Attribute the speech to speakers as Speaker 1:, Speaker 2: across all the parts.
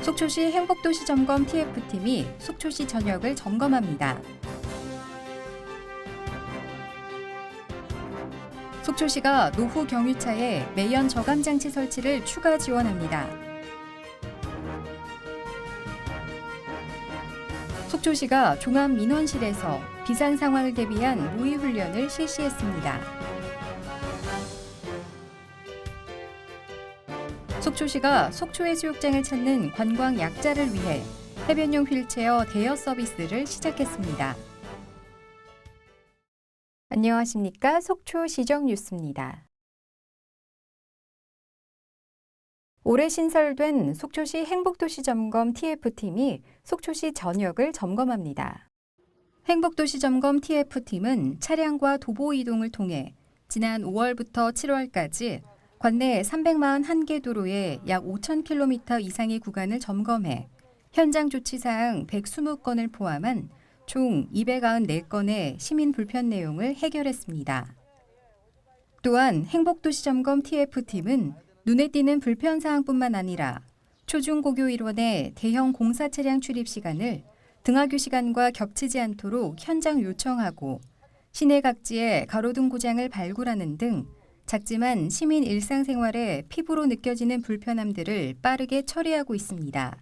Speaker 1: 속초시 행복도시 점검 TF팀이 속초시 전역을 점검합니다. 속초시가 노후 경유차에 매연 저감 장치 설치를 추가 지원합니다. 속초시가 종합민원실에서 비상 상황을 대비한 모의 훈련을 실시했습니다. 속초시가 속초해수욕장을 찾는 관광 약자를 위해 해변용 휠체어 대여 서비스를 시작했습니다. 안녕하십니까? 속초시정 뉴스입니다. 올해 신설된 속초시 행복도시 점검 TF팀이 속초시 전역을 점검합니다. 행복도시 점검 TF팀은 차량과 도보 이동을 통해 지난 5월부터 7월까지 관내 341개 도로의 약 5,000km 이상의 구간을 점검해 현장 조치사항 120건을 포함한 총 294건의 시민 불편 내용을 해결했습니다. 또한 행복도시 점검 TF팀은 눈에 띄는 불편 사항뿐만 아니라 초중고교 일원의 대형 공사 차량 출입 시간을 등하교 시간과 겹치지 않도록 현장 요청하고 시내 각지의 가로등 고장을 발굴하는 등 작지만 시민 일상생활에 피부로 느껴지는 불편함들을 빠르게 처리하고 있습니다.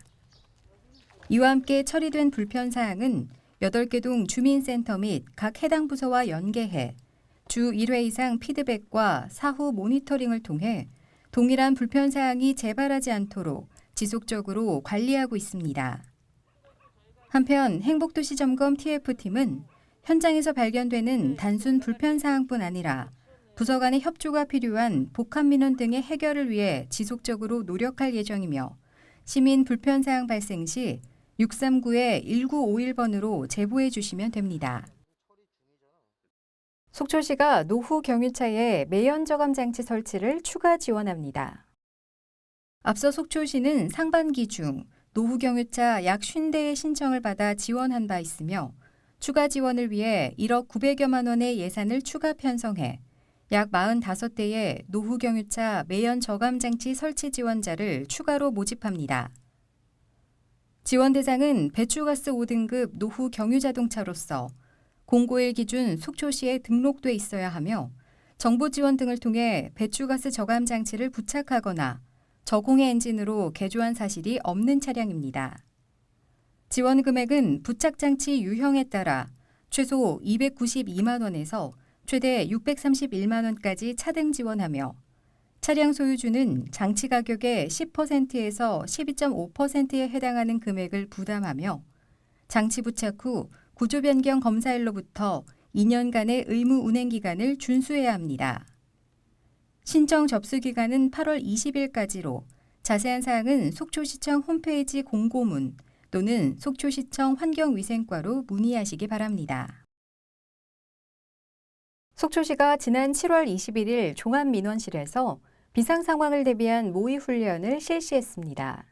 Speaker 1: 이와 함께 처리된 불편 사항은 8개 동 주민센터 및 각 해당 부서와 연계해 주 1회 이상 피드백과 사후 모니터링을 통해 동일한 불편 사항이 재발하지 않도록 지속적으로 관리하고 있습니다. 한편 행복도시 점검 TF팀은 현장에서 발견되는 단순 불편 사항뿐 아니라 부서 간의 협조가 필요한 복합 민원 등의 해결을 위해 지속적으로 노력할 예정이며 시민 불편 사항 발생 시 639-1951번으로 제보해 주시면 됩니다. 속초시가 노후 경유차에 매연 저감 장치 설치를 추가 지원합니다. 앞서 속초시는 상반기 중 노후 경유차 약 50대의 신청을 받아 지원한 바 있으며 추가 지원을 위해 1억 900여만 원의 예산을 추가 편성해 약 45대의 노후 경유차 매연 저감 장치 설치 지원자를 추가로 모집합니다. 지원 대상은 배출가스 5등급 노후 경유 자동차로서 091 기준 속초시에 등록돼 있어야 하며 정보 지원 등을 통해 배출가스 저감 장치를 부착하거나 저공해 엔진으로 개조한 사실이 없는 차량입니다. 지원 금액은 부착 장치 유형에 따라 최소 292만 원에서 최대 631만 원까지 차등 지원하며 차량 소유주는 장치 가격의 10%에서 12.5%에 해당하는 금액을 부담하며 장치 부착 후 구조 변경 검사일로부터 2년간의 의무 운행 기간을 준수해야 합니다. 신청 접수 기간은 8월 20일까지로 자세한 사항은 속초시청 홈페이지 공고문 또는 속초시청 환경위생과로 문의하시기 바랍니다. 속초시가 지난 7월 21일 종합민원실에서 비상 상황을 대비한 모의 훈련을 실시했습니다.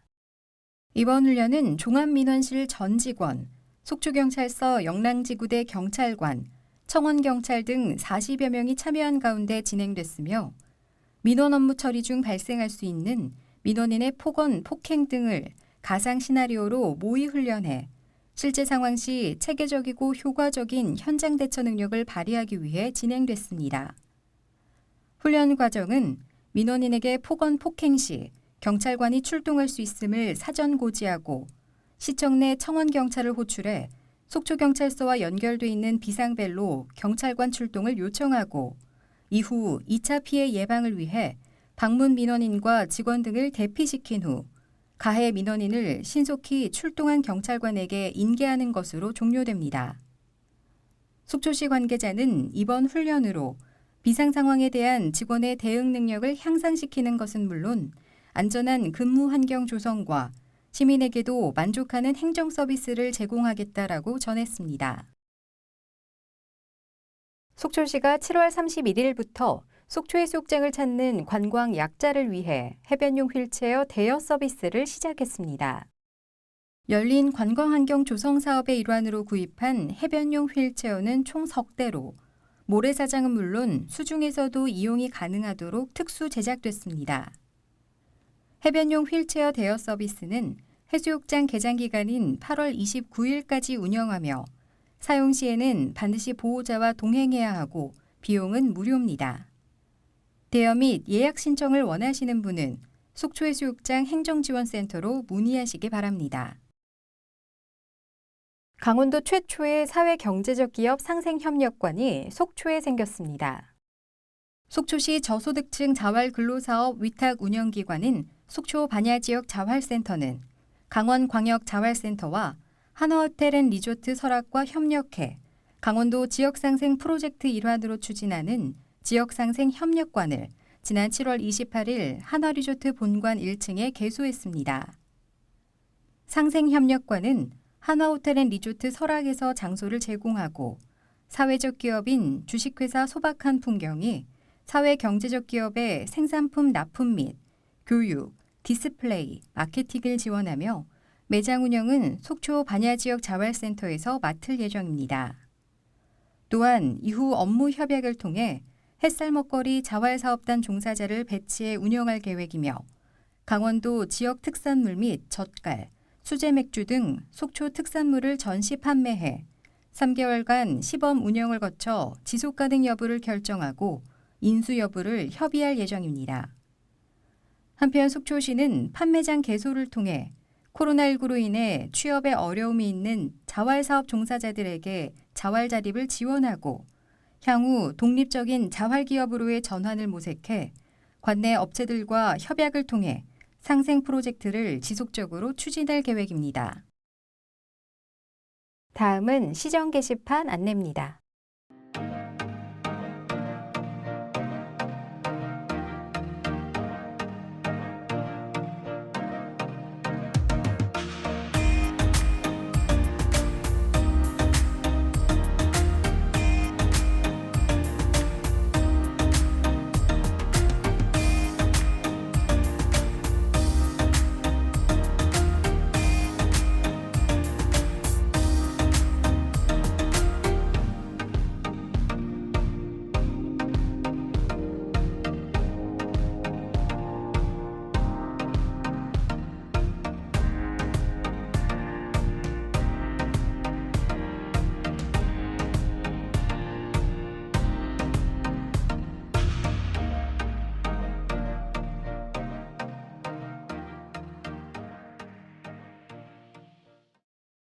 Speaker 1: 이번 훈련은 종합민원실 전 직원, 속초경찰서 영랑지구대 경찰관, 청원경찰 등 40여 명이 참여한 가운데 진행됐으며 민원 업무 처리 중 발생할 수 있는 민원인의 폭언, 폭행 등을 가상 시나리오로 모의 훈련해 실제 상황 시 체계적이고 효과적인 현장 대처 능력을 발휘하기 위해 진행됐습니다. 훈련 과정은 민원인에게 폭언, 폭행 시 경찰관이 출동할 수 있음을 사전 고지하고 시청 내 청원경찰을 호출해 속초경찰서와 연결돼 있는 비상벨로 경찰관 출동을 요청하고 이후 2차 피해 예방을 위해 방문 민원인과 직원 등을 대피시킨 후 가해 민원인을 신속히 출동한 경찰관에게 인계하는 것으로 종료됩니다. 속초시 관계자는 이번 훈련으로 비상 상황에 대한 직원의 대응 능력을 향상시키는 것은 물론 안전한 근무 환경 조성과 시민에게도 만족하는 행정 서비스를 제공하겠다라고 전했습니다. 속초시가 7월 31일부터 속초해수욕장을 찾는 관광 약자를 위해 해변용 휠체어 대여 서비스를 시작했습니다. 열린 관광환경 조성 사업의 일환으로 구입한 해변용 휠체어는 총 10대로 모래사장은 물론 수중에서도 이용이 가능하도록 특수 제작됐습니다. 해변용 휠체어 대여 서비스는 해수욕장 개장 기간인 8월 29일까지 운영하며 사용 시에는 반드시 보호자와 동행해야 하고 비용은 무료입니다. 대여 및 예약 신청을 원하시는 분은 속초해수욕장 행정지원센터로 문의하시기 바랍니다. 강원도 최초의 사회경제적 기업 상생협력관이 속초에 생겼습니다. 속초시 저소득층 자활근로사업 위탁운영기관인 속초 반야지역 자활센터는 강원광역자활센터와 한화호텔앤리조트 설악과 협력해 강원도 지역상생 프로젝트 일환으로 추진하는 지역상생협력관을 지난 7월 28일 한화리조트 본관 1층에 개소했습니다. 상생협력관은 한화호텔앤리조트 설악에서 장소를 제공하고 사회적 기업인 주식회사 소박한 풍경이 사회경제적 기업의 생산품 납품 및 교육, 디스플레이, 마케팅을 지원하며 매장 운영은 속초 반야지역 자활센터에서 맡을 예정입니다. 또한 이후 업무 협약을 통해 햇살 먹거리 자활사업단 종사자를 배치해 운영할 계획이며 강원도 지역 특산물 및 젓갈, 수제 맥주 등 속초 특산물을 전시 판매해 3개월간 시범 운영을 거쳐 지속 가능 여부를 결정하고 인수 여부를 협의할 예정입니다. 한편 속초시는 판매장 개소를 통해 코로나19로 인해 취업에 어려움이 있는 자활사업 종사자들에게 자활 자립을 지원하고 향후 독립적인 자활기업으로의 전환을 모색해 관내 업체들과 협약을 통해 상생 프로젝트를 지속적으로 추진할 계획입니다. 다음은 시정 게시판 안내입니다.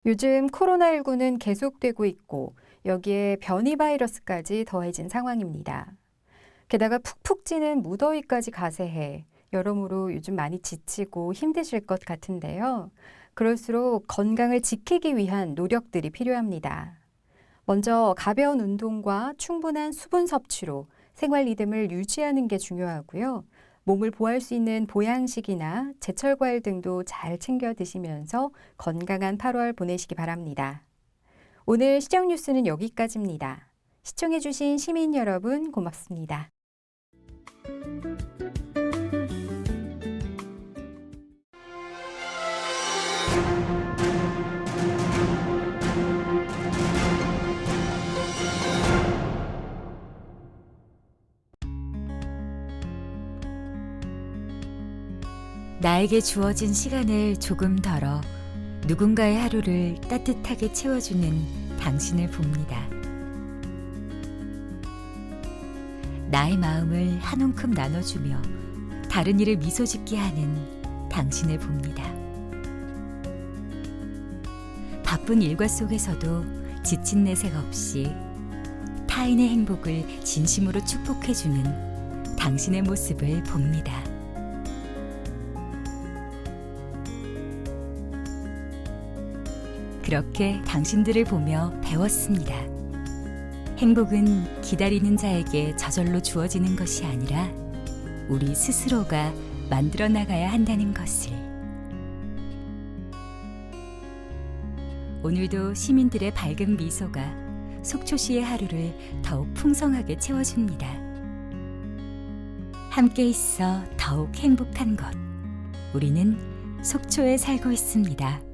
Speaker 1: 요즘 코로나19는 계속되고 있고 여기에 변이 바이러스까지 더해진 상황입니다. 게다가 푹푹 찌는 무더위까지 가세해 여러모로 요즘 많이 지치고 힘드실 것 같은데요. 그럴수록 건강을 지키기 위한 노력들이 필요합니다. 먼저 가벼운 운동과 충분한 수분 섭취로 생활 리듬을 유지하는 게 중요하고요. 몸을 보호할 수 있는 보양식이나 제철 과일 등도 잘 챙겨 드시면서 건강한 8월 보내시기 바랍니다. 오늘 시정 뉴스는 여기까지입니다. 시청해주신 시민 여러분 고맙습니다.
Speaker 2: 나에게 주어진 시간을 조금 덜어 누군가의 하루를 따뜻하게 채워주는 당신을 봅니다. 나의 마음을 한 움큼 나눠주며 다른 이를 미소 짓게 하는 당신을 봅니다. 바쁜 일과 속에서도 지친 내색 없이 타인의 행복을 진심으로 축복해주는 당신의 모습을 봅니다. 그렇게 당신들을 보며 배웠습니다. 행복은 기다리는 자에게 저절로 주어지는 것이 아니라 우리 스스로가 만들어 나가야 한다는 것을. 오늘도 시민들의 밝은 미소가 속초시의 하루를 더욱 풍성하게 채워줍니다. 함께 있어 더욱 행복한 것. 우리는 속초에 살고 있습니다.